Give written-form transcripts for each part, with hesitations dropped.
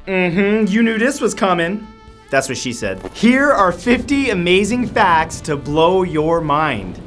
You knew this was coming. That's what she said. Here are 50 amazing facts to blow your mind.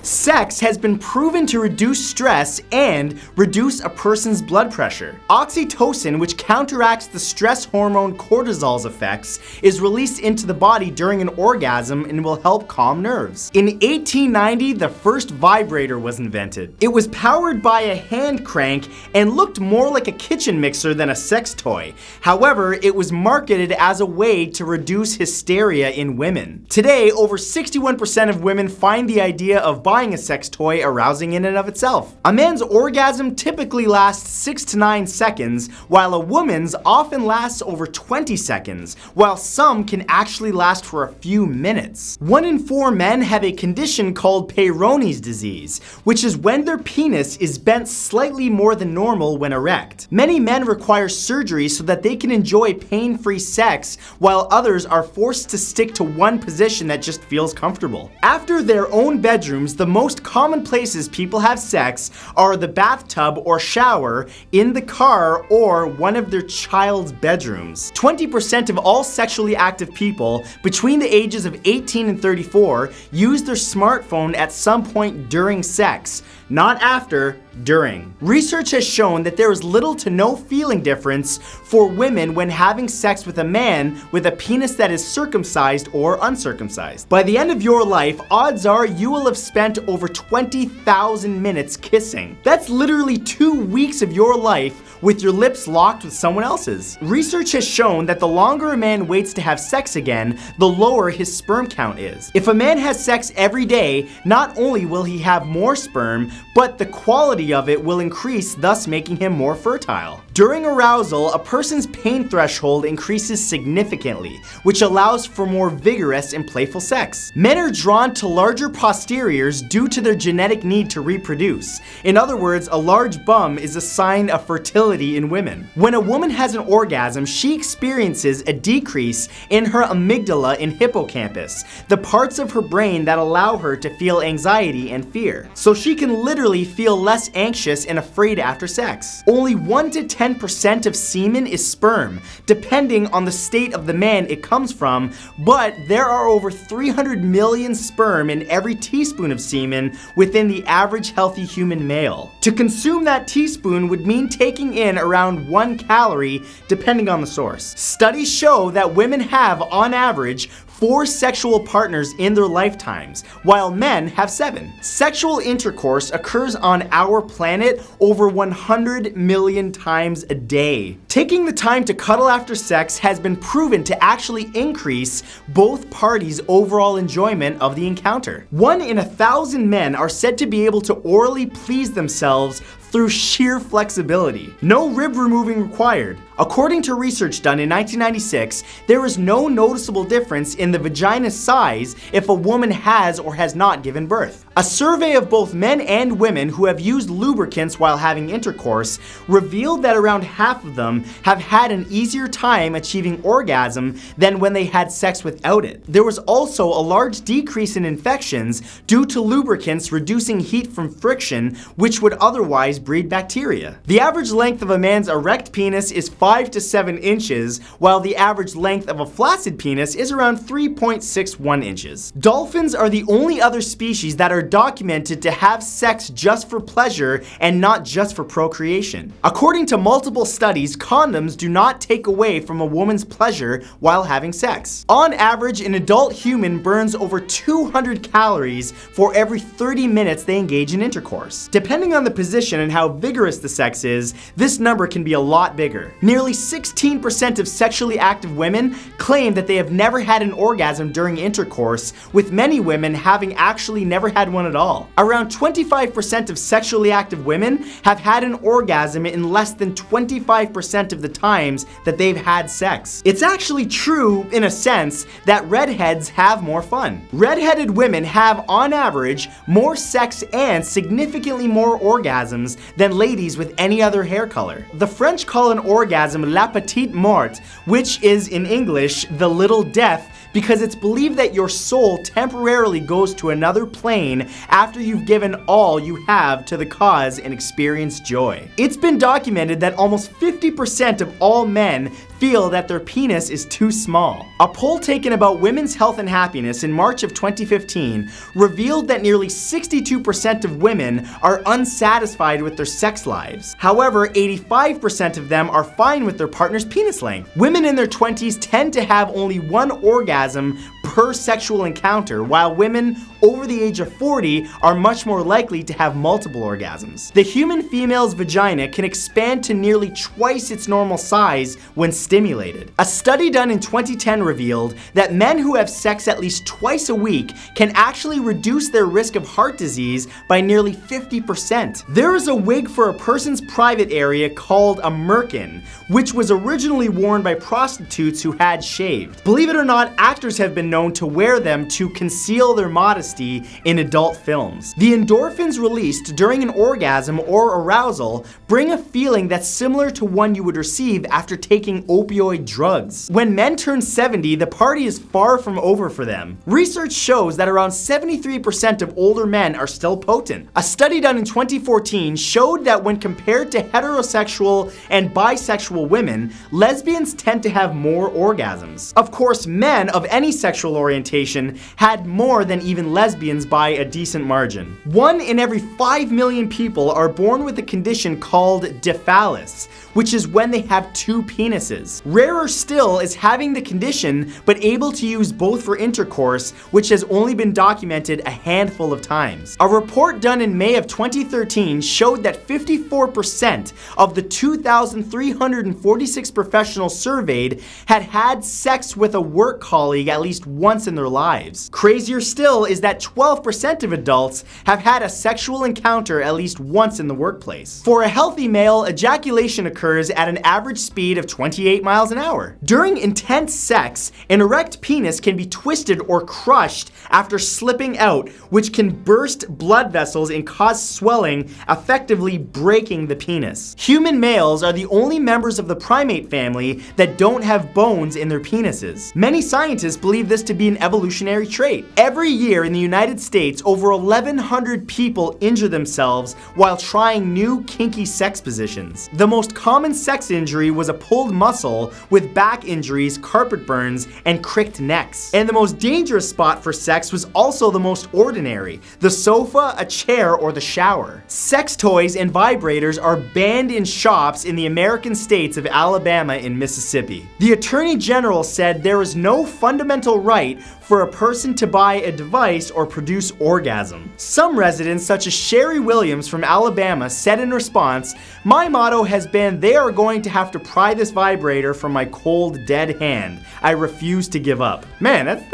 Sex has been proven to reduce stress and reduce a person's blood pressure. Oxytocin, which counteracts the stress hormone cortisol's effects, is released into the body during an orgasm and will help calm nerves. In 1890, the first vibrator was invented. It was powered by a hand crank and looked more like a kitchen mixer than a sex toy. However, it was marketed as a way to reduce hysteria in women. Today, over 61% of women find the idea of buying a sex toy arousing in and of itself. A man's orgasm typically lasts 6 to 9 seconds, while a woman's often lasts over 20 seconds, while some can actually last for a few minutes. 1 in 4 men have a condition called Peyronie's disease, which is when their penis is bent slightly more than normal when erect. Many men require surgery so that they can enjoy pain-free sex, while others are forced to stick to one position that just feels comfortable. After their own bedrooms, the most common places people have sex are the bathtub or shower, in the car, or one of their child's bedrooms. 20% of all sexually active people between the ages of 18 and 34 use their smartphone at some point during sex, not after, during. Research has shown that there is little to no feeling difference for women when having sex with a man with a penis that is circumcised or uncircumcised. By the end of your life, odds are you will have spent over 20,000 minutes kissing. That's literally 2 weeks of your life with your lips locked with someone else's. Research has shown that the longer a man waits to have sex again, the lower his sperm count is. If a man has sex every day, not only will he have more sperm, but the quality of it will increase, thus making him more fertile. During arousal, a person's pain threshold increases significantly, which allows for more vigorous and playful sex. Men are drawn to larger posteriors due to their genetic need to reproduce. In other words, a large bum is a sign of fertility in women. When a woman has an orgasm, she experiences a decrease in her amygdala and hippocampus, the parts of her brain that allow her to feel anxiety and fear. So she can literally feel less anxious and afraid after sex. Only 1 to 10% of semen is sperm, depending on the state of the man it comes from, but there are over 300 million sperm in every teaspoon of semen within the average healthy human male. To consume that teaspoon would mean taking in around 1 calorie, depending on the source. Studies show that women have, on average, 4 sexual partners in their lifetimes, while men have 7. Sexual intercourse occurs on our planet over 100 million times a day. Taking the time to cuddle after sex has been proven to actually increase both parties' overall enjoyment of the encounter. 1 in 1,000 men are said to be able to orally please themselves through sheer flexibility. No rib removing required. According to research done in 1996, there is no noticeable difference in the vagina size if a woman has or has not given birth. A survey of both men and women who have used lubricants while having intercourse revealed that around half of them have had an easier time achieving orgasm than when they had sex without it. There was also a large decrease in infections due to lubricants reducing heat from friction, which would otherwise breed bacteria. The average length of a man's erect penis is 5 to 7 inches, while the average length of a flaccid penis is around 3.61 inches. Dolphins are the only other species that are documented to have sex just for pleasure and not just for procreation. According to multiple studies, condoms do not take away from a woman's pleasure while having sex. On average, an adult human burns over 200 calories for every 30 minutes they engage in intercourse. Depending on the position and how vigorous the sex is, this number can be a lot bigger. Nearly 16% of sexually active women claim that they have never had an orgasm during intercourse, with many women having actually never had one at all. Around 25% of sexually active women have had an orgasm in less than 25% of the times that they've had sex. It's actually true, in a sense, that redheads have more fun. Redheaded women have, on average, more sex and significantly more orgasms than ladies with any other hair color. The French call an orgasm la petite mort, which is in English the little death, because it's believed that your soul temporarily goes to another plane pain after you've given all you have to the cause and experienced joy. It's been documented that almost 50% of all men feel that their penis is too small. A poll taken about women's health and happiness in March of 2015 revealed that nearly 62% of women are unsatisfied with their sex lives. However, 85% of them are fine with their partner's penis length. Women in their 20s tend to have only one orgasm per sexual encounter, while women over the age of 40 are much more likely to have multiple orgasms. The human female's vagina can expand to nearly twice its normal size when stimulated. A study done in 2010 revealed that men who have sex at least twice a week can actually reduce their risk of heart disease by nearly 50%. There is a wig for a person's private area called a merkin, which was originally worn by prostitutes who had shaved. Believe it or not, actors have been known to wear them to conceal their modesty in adult films. The endorphins released during an orgasm or arousal bring a feeling that's similar to one you would receive after taking opioid drugs. When men turn 70, the party is far from over for them. Research shows that around 73% of older men are still potent. A study done in 2014 showed that when compared to heterosexual and bisexual women, lesbians tend to have more orgasms. Of course, men of any sexual orientation had more than even lesbians by a decent margin. 1 in every 5 million people are born with a condition called diphallus, which is when they have 2 penises. Rarer still is having the condition but able to use both for intercourse, which has only been documented a handful of times. A report done in May of 2013 showed that 54% of the 2,346 professionals surveyed had had sex with a work colleague at least once in their lives. Crazier still is that 12% of adults have had a sexual encounter at least once in the workplace. For a healthy male, ejaculation occurs at an average speed of 28 miles an hour. During intense sex, an erect penis can be twisted or crushed after slipping out, which can burst blood vessels and cause swelling, effectively breaking the penis. Human males are the only members of the primate family that don't have bones in their penises. Many scientists believe this to be an evolutionary trait. Every year in the United States, over 1,100 people injure themselves while trying new kinky sex positions. The most common sex injury was a pulled muscle, with back injuries, carpet burns, and cricked necks. And the most dangerous spot for sex was also the most ordinary: the sofa, a chair, or the shower. Sex toys and vibrators are banned in shops in the American states of Alabama and Mississippi. The Attorney General said there is no fundamental right for a person to buy a device or produce orgasm. Some residents, such as Sherry Williams from Alabama, said in response, "My motto has been, they are going to have to pry this vibrator from my cold, dead hand. I refuse to give up." Man, that's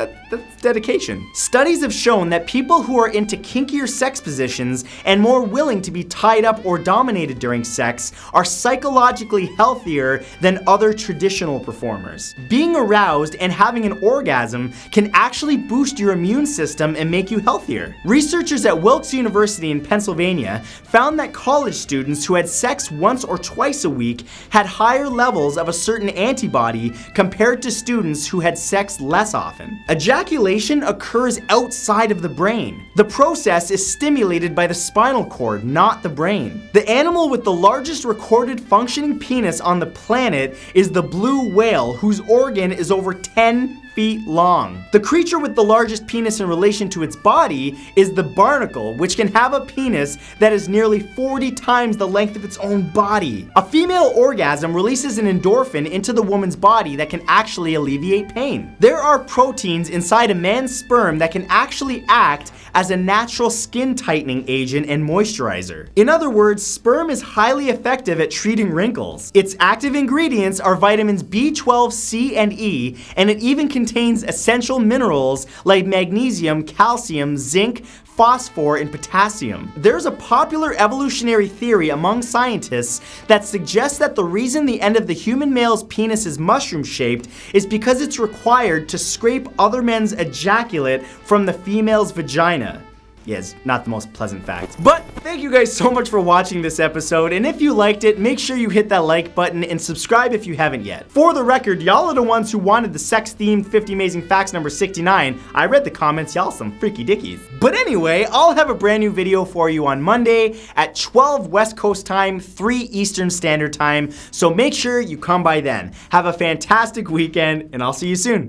dedication. Studies have shown that people who are into kinkier sex positions and more willing to be tied up or dominated during sex are psychologically healthier than other traditional performers. Being aroused and having an orgasm can actually boost your immune system and make you healthier. Researchers at Wilkes University in Pennsylvania found that college students who had sex once or twice a week had higher levels of a certain antibody compared to students who had sex less often. Ejaculation occurs outside of the brain. The process is stimulated by the spinal cord, not the brain. The animal with the largest recorded functioning penis on the planet is the blue whale, whose organ is over 10 feet long. The creature with the largest penis in relation to its body is the barnacle, which can have a penis that is nearly 40 times the length of its own body. A female orgasm releases an endorphin into the woman's body that can actually alleviate pain. There are proteins inside a man's sperm that can actually act as a natural skin tightening agent and moisturizer. In other words, sperm is highly effective at treating wrinkles. Its active ingredients are vitamins B12, C, and E, and it even contains essential minerals like magnesium, calcium, zinc, phosphor, and potassium. There's a popular evolutionary theory among scientists that suggests that the reason the end of the human male's penis is mushroom-shaped is because it's required to scrape other men's ejaculate from the female's vagina. Yeah, it's not the most pleasant fact. But thank you guys so much for watching this episode, and if you liked it, make sure you hit that like button and subscribe if you haven't yet. For the record, y'all are the ones who wanted the sex-themed 50 Amazing Facts number 69. I read the comments, y'all some freaky dickies. But anyway, I'll have a brand new video for you on Monday at 12 West Coast time, 3 Eastern Standard Time, so make sure you come by then. Have a fantastic weekend, and I'll see you soon.